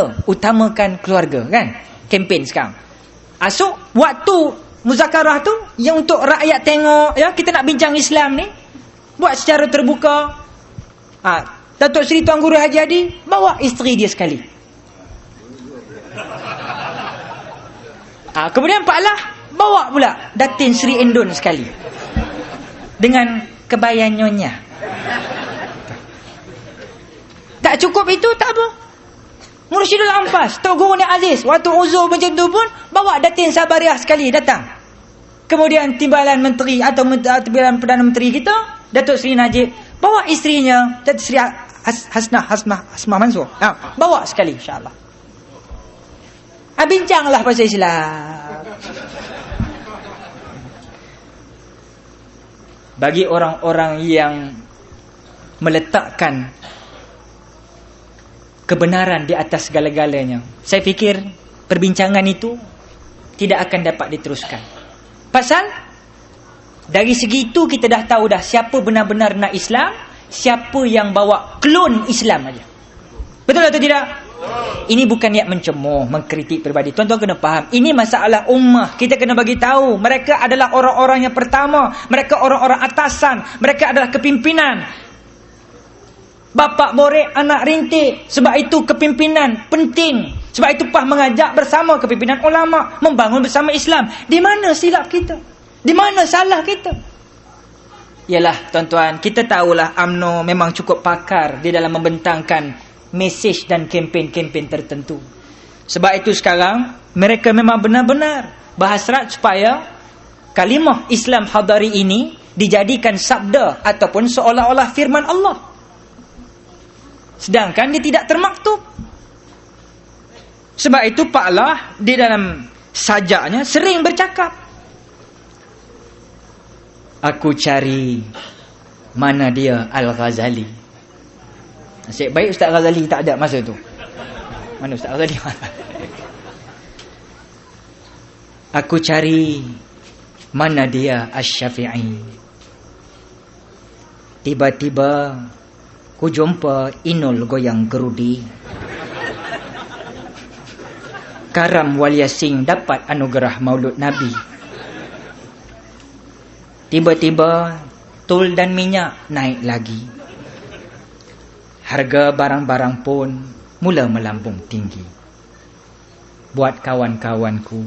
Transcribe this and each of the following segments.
utamakan keluarga, kan? Kempen sekarang. So, waktu muzakarah tu yang untuk rakyat tengok, ya, kita nak bincang Islam ni, buat secara terbuka. Datuk Seri Tuan Guru Haji Hadi bawa isteri dia sekali. Kemudian Pak Lah bawa pula Datin Seri Endon sekali, dengan kebaya nyonya. Tak cukup itu, tak apa. Mursyidul Ampas, Tok Guru Nik Aziz, waktu uzur macam tu pun bawa Datin Sabariah sekali datang. Kemudian timbalan menteri atau timbalan Perdana Menteri kita, Datuk Seri Najib, bawa isterinya Datuk Seri Hasmah Mansur, bawa sekali, insya-Allah. Bincanglah pasal Islam. Bagi orang-orang yang meletakkan kebenaran di atas segala-galanya, saya fikir perbincangan itu tidak akan dapat diteruskan. Pasal dari segi itu kita dah tahu dah siapa benar-benar nak Islam, siapa yang bawa klon Islam aja. Betul atau tidak? Ini bukan niat mencemooh, mengkritik peribadi. Tuan-tuan kena faham, ini masalah ummah. Kita kena bagi tahu, mereka adalah orang-orang yang pertama, mereka orang-orang atasan, mereka adalah kepimpinan. Bapak borek, anak rintik. Sebab itu kepimpinan penting. Sebab itu PAH mengajak bersama kepimpinan ulama membangun bersama Islam. Di mana silap kita? Di mana salah kita? Yalah tuan-tuan, kita tahulah UMNO memang cukup pakar di dalam membentangkan mesej dan kempen-kempen tertentu. Sebab itu sekarang mereka memang benar-benar berhasrat supaya kalimah Islam hadari ini dijadikan sabda ataupun seolah-olah firman Allah, sedangkan dia tidak termaktub. Sebab itu Pak Lah di dalam sajaknya sering bercakap, aku cari mana dia Al-Ghazali. Nasib baik Ustaz Ghazali tak ada masa tu. Mana Ustaz Ghazali? Aku cari mana dia Asy-Syafi'i. Tiba-tiba ku jumpa Inul goyang gerudi. Karam Wal Yasin dapat anugerah Maulud Nabi. Tiba-tiba tol dan minyak naik lagi. Harga barang-barang pun mula melambung tinggi. Buat kawan-kawanku,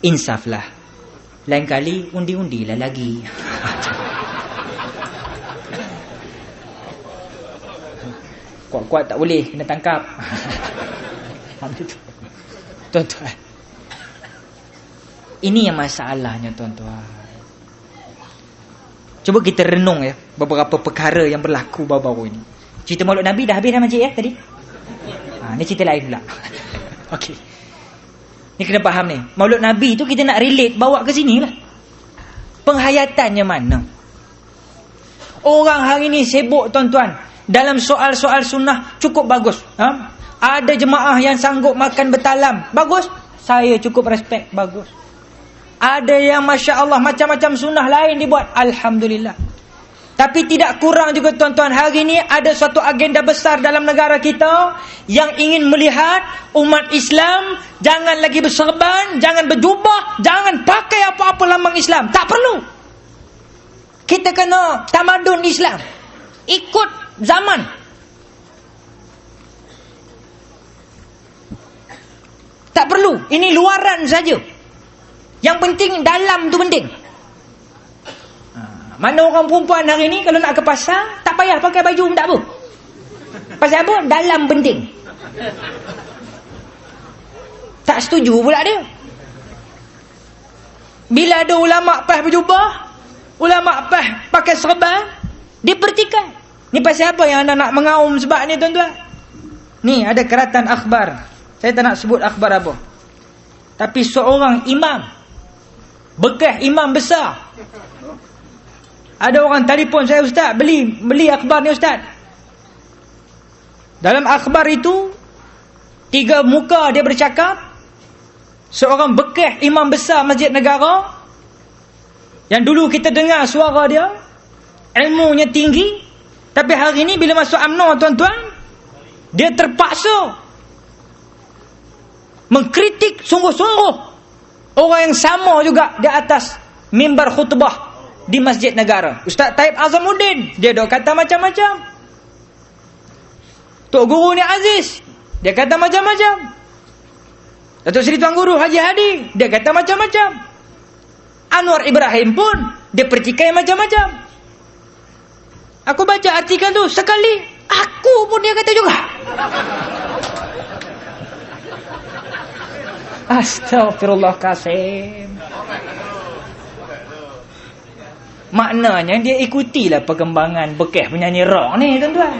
insaflah. Lain kali undi-undilah lagi. Kuat-kuat tak boleh, kena tangkap. Tuan-tuan, ini yang masalahnya tuan-tuan. Cuba kita renung ya beberapa perkara yang berlaku baru-baru ini. Cerita Maulud Nabi dah habis dah Makcik ya tadi? Ni cerita lain pula. Okey. Ni kena faham ni. Maulud Nabi tu kita nak relate bawa ke sini lah. Penghayatannya mana? Orang hari ni sibuk tuan-tuan dalam soal-soal sunnah cukup bagus. Ada jemaah yang sanggup makan bertalam. Bagus. Saya cukup respect. Bagus. Ada yang Masya Allah macam-macam sunnah lain dibuat. Alhamdulillah. Tapi tidak kurang juga tuan-tuan, hari ini ada suatu agenda besar dalam negara kita yang ingin melihat umat Islam jangan lagi berserban, jangan berjubah, jangan pakai apa-apa lambang Islam. Tak perlu. Kita kena tamadun Islam, ikut zaman. Tak perlu. Ini luaran saja. Yang penting dalam tu penting. Mana orang perempuan hari ni kalau nak ke pasar tak payah pakai baju pun tak apa. Pasal apa? Dalam penting. Tak setuju pula dia. Bila ada ulama' PAH berjubah, ulama' PAH pakai serban, dia pertikai. Ni pasal apa yang anda nak mengaum sebab ni tuan-tuan? Ni ada keratan akhbar. Saya tak nak sebut akhbar apa. Tapi seorang imam, bekas imam besar, ada orang telefon saya, Ustaz, beli akhbar ni Ustaz. Dalam akhbar itu 3 muka dia bercakap. Seorang bekas imam besar Masjid Negara yang dulu kita dengar suara dia, ilmunya tinggi, tapi hari ini bila masuk UMNO tuan-tuan, dia terpaksa mengkritik sungguh-sungguh orang yang sama juga di atas mimbar khutbah di Masjid Negara. Ustaz Taib Azamuddin, dia dok kata macam-macam. Tok Guru ni Aziz, dia kata macam-macam. Datuk Seri Tuan Guru Haji Hadi, dia kata macam-macam. Anwar Ibrahim pun dia pertikai macam-macam. Aku baca artikel tu sekali, aku pun dia kata juga. Astaghfirullah kasim. Maknanya dia ikutilah perkembangan bekas penyanyi rock ni, tuan-tuan.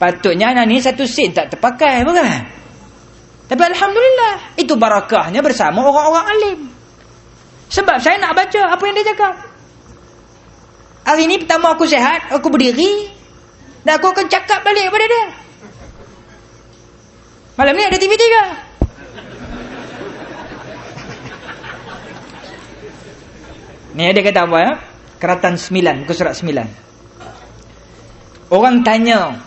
Patutnya anak ni satu sen tak terpakai, bukan? Tapi alhamdulillah, itu barakahnya bersama orang-orang alim. Sebab saya nak baca apa yang dia cakap. Hari ni pertama aku sihat, aku berdiri, dan aku akan cakap balik kepada dia. Malam ni ada TV3. Ni dia kata apa ya? Keratan 9, muka surat 9. Orang tanya,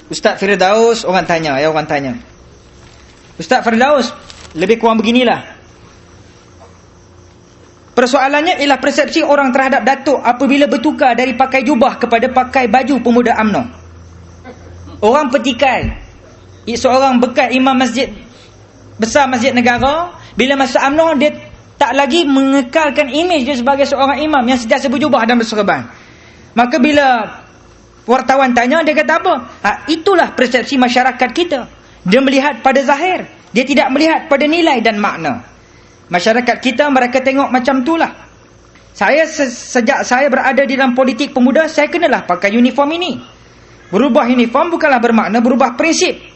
Ustaz Firdaus, orang tanya. Ustaz Firdaus, lebih kurang beginilah. Persoalannya ialah persepsi orang terhadap Datuk apabila bertukar dari pakai jubah kepada pakai baju pemuda UMNO. Orang petikai, seorang bekas imam masjid besar Masjid Negara, bila masuk UMNO dia tak lagi mengekalkan imej dia sebagai seorang imam yang sentiasa berjubah dan berserban. Maka bila wartawan tanya, dia kata apa? Itulah persepsi masyarakat kita. Dia melihat pada zahir, dia tidak melihat pada nilai dan makna. Masyarakat kita, mereka tengok macam itulah. Saya sejak saya berada di dalam politik pemuda, saya kenalah pakai uniform ini. Berubah uniform bukanlah bermakna berubah prinsip.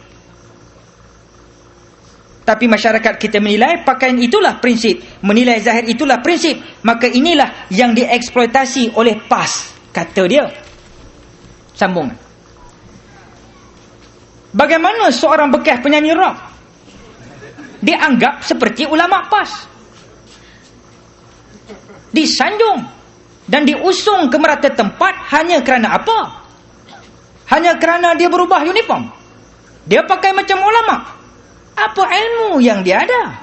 Tapi masyarakat kita menilai pakaian itulah prinsip, menilai zahir itulah prinsip. Maka inilah yang dieksploitasi oleh PAS, kata dia. Sambung. Bagaimana seorang bekas penyanyi rock dianggap seperti ulama PAS, disanjung dan diusung ke merata tempat hanya kerana apa? Hanya kerana dia berubah uniform, dia pakai macam ulama. Apa ilmu yang dia ada?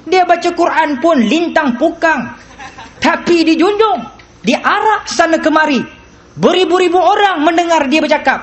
Dia baca Quran pun lintang pukang, tapi dijunjung, diarak sana kemari. Beribu-ribu orang mendengar dia bercakap.